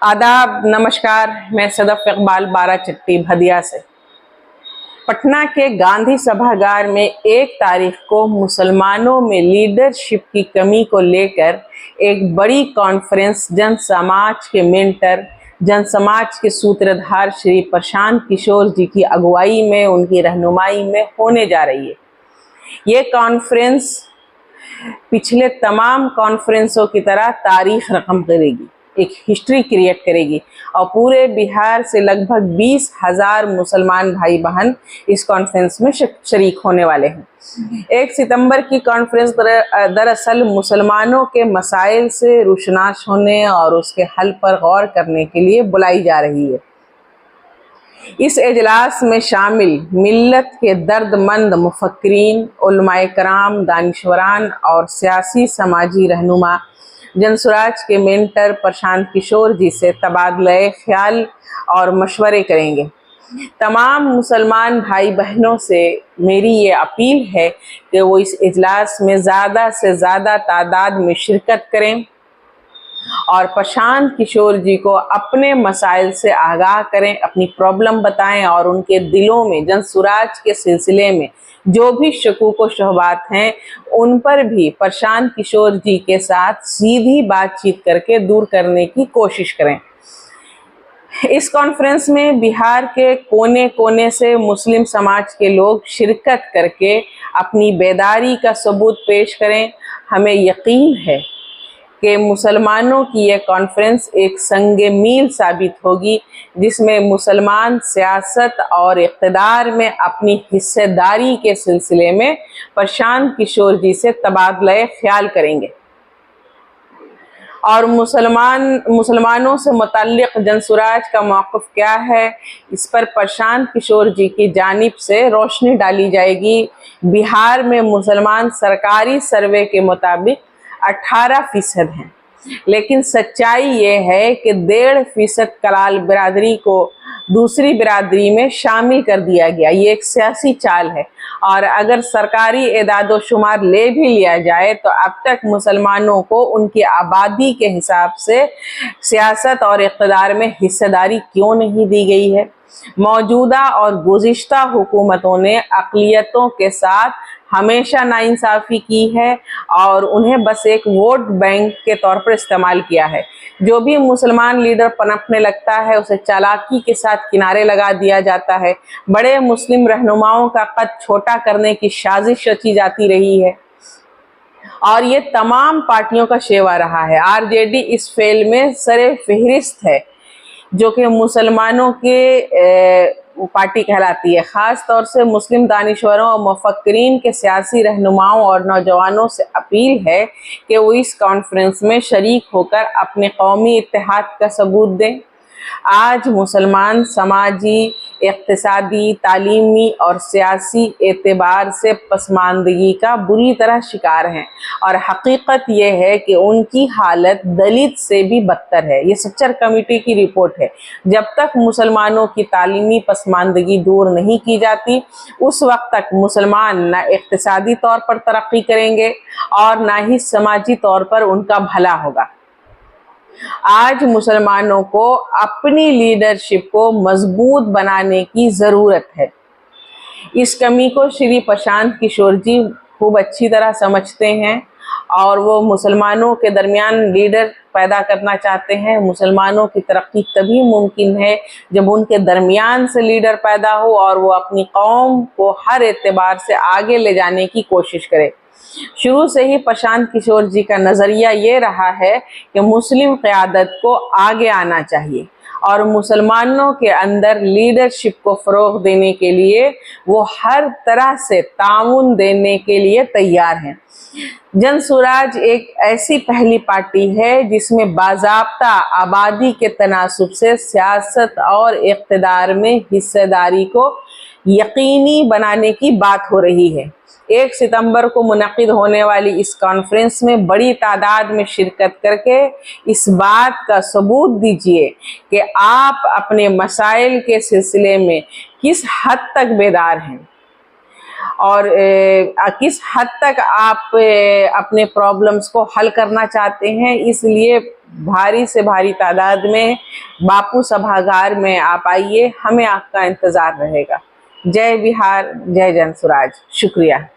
आदाब, नमस्कार। मैं सदफ इकबाल बाराचट्टी भदिया से। पटना के गांधी सभागार में 1 तारीख को मुसलमानों में लीडरशिप की कमी को लेकर एक बड़ी कॉन्फ्रेंस जन समाज के मेंटर, जन समाज के सूत्रधार श्री प्रशांत किशोर जी की अगुवाई में, उनकी रहनुमाई में होने जा रही है। ये कॉन्फ्रेंस पिछले तमाम कॉन्फ्रेंसों की तरह तारीख रकम करेगी, एक हिस्ट्री क्रिएट करेगी और पूरे बिहार से लगभग 20,000 मुसलमान भाई बहन इस कॉन्फ्रेंस में शरीक होने वाले हैं। 1 सितंबर की कॉन्फ्रेंस दरअसल मुसलमानों के मसाइल से रुशनास होने और उसके हल पर गौर करने के लिए बुलाई जा रही है। इस इजलास में शामिल मिल्लत के दर्दमंद मुफक्किरीन, उलमाए कराम, दानिशवरान और सियासी समाजी रहनुमा जनसुराज के मेंटर प्रशांत किशोर जी से तबादला ख्याल और मशवरे करेंगे। तमाम मुसलमान भाई बहनों से मेरी ये अपील है कि वो इस इजलास में ज़्यादा से ज़्यादा तादाद में शिरकत करें और प्रशांत किशोर जी को अपने मसाइल से आगाह करें, अपनी प्रॉब्लम बताएं और उनके दिलों में जनसुराज के सिलसिले में जो भी शकूक व शुबहात हैं उन पर भी प्रशांत किशोर जी के साथ सीधी बातचीत करके दूर करने की कोशिश करें। इस कॉन्फ्रेंस में बिहार के कोने कोने से मुस्लिम समाज के लोग शिरकत करके अपनी बेदारी का सबूत पेश करें। हमें यकीन है कि मुसलमानों की यह कॉन्फ्रेंस एक संगे मील साबित होगी, जिसमें मुसलमान सियासत और इक़्तिदार में अपनी हिस्सेदारी के सिलसिले में प्रशांत किशोर जी से तबादला ख्याल करेंगे और मुसलमानों से मुतल्लिक़ जनसुराज का मौक़िफ़ क्या है, इस पर प्रशांत किशोर जी की जानिब से रोशनी डाली जाएगी। बिहार में मुसलमान सरकारी सर्वे के मुताबिक 18% हैं, लेकिन सच्चाई ये है कि 1.5% कलाल बिरादरी को दूसरी बिरादरी में शामिल कर दिया गया। ये एक सियासी चाल है और अगर सरकारी एदाद व शुमार ले भी लिया जाए तो अब तक मुसलमानों को उनकी आबादी के हिसाब से सियासत और इक़्तिदार में हिस्सेदारी क्यों नहीं दी गई है। मौजूदा और गुज़िश्ता हुकूमतों ने अक़लियतों के साथ हमेशा नाइंसाफ़ी की है और उन्हें बस एक वोट बैंक के तौर पर इस्तेमाल किया है। जो भी मुसलमान लीडर पनपने लगता है उसे चालाकी के साथ किनारे लगा दिया जाता है। बड़े मुस्लिम रहनुमाओं का कद छोटा करने की साजिश रची जाती रही है और ये तमाम पार्टियों का शेवा रहा है। आरजेडी इस फेल में सरे फहरिस्त है, जो कि मुसलमानों के पार्टी कहलाती है। ख़ास तौर से मुस्लिम दानिशवरों और मुफक्किरीन के सियासी रहनुमाओं और नौजवानों से अपील है कि वो इस कॉन्फ्रेंस में शरीक होकर अपने कौमी इत्तेहाद का सबूत दें। आज मुसलमान समाजी, इक़्तिसादी, तालीमी और सियासी एतबार से पसमानदगी का बुरी तरह शिकार हैं और हकीकत यह है कि उनकी हालत दलित से भी बदतर है। ये सच्चर कमेटी की रिपोर्ट है। जब तक मुसलमानों की तालीमी पसमानदगी दूर नहीं की जाती उस वक्त तक मुसलमान न इक़्तिसादी तौर पर तरक्की करेंगे और न ही समाजी तौर पर उनका भला होगा। आज मुसलमानों को अपनी लीडरशिप को मजबूत बनाने की ज़रूरत है। इस कमी को श्री प्रशांत किशोर जी खूब अच्छी तरह समझते हैं और वो मुसलमानों के दरमियान लीडर पैदा करना चाहते हैं। मुसलमानों की तरक्की तभी मुमकिन है जब उनके दरमियान से लीडर पैदा हो और वो अपनी कौम को हर एतबार से आगे ले जाने की कोशिश करे। शुरू से ही प्रशांत किशोर जी का नज़रिया ये रहा है कि मुस्लिम क़यादत को आगे आना चाहिए और मुसलमानों के अंदर लीडरशिप को फ़रोग़ देने के लिए वो हर तरह से ताउन देने के लिए तैयार हैं। जनसुराज एक ऐसी पहली पार्टी है जिसमें बाज़ाब्ता आबादी के तनासुब से सियासत और इक़्तिदार में हिस्सेदारी को यकीनी बनाने की बात हो रही है। 1 सितंबर को मुनक़िद होने वाली इस कॉन्फ्रेंस में बड़ी तादाद में शिरकत करके इस बात का सबूत दीजिए कि आप अपने मसाइल के सिलसिले में किस हद तक बेदार हैं और किस हद तक आप अपने प्रॉब्लम्स को हल करना चाहते हैं। इसलिए भारी से भारी तादाद में बापू सभागार में आप आइए, हमें आपका इंतज़ार रहेगा। जय बिहार, जय जनसुराज। शुक्रिया।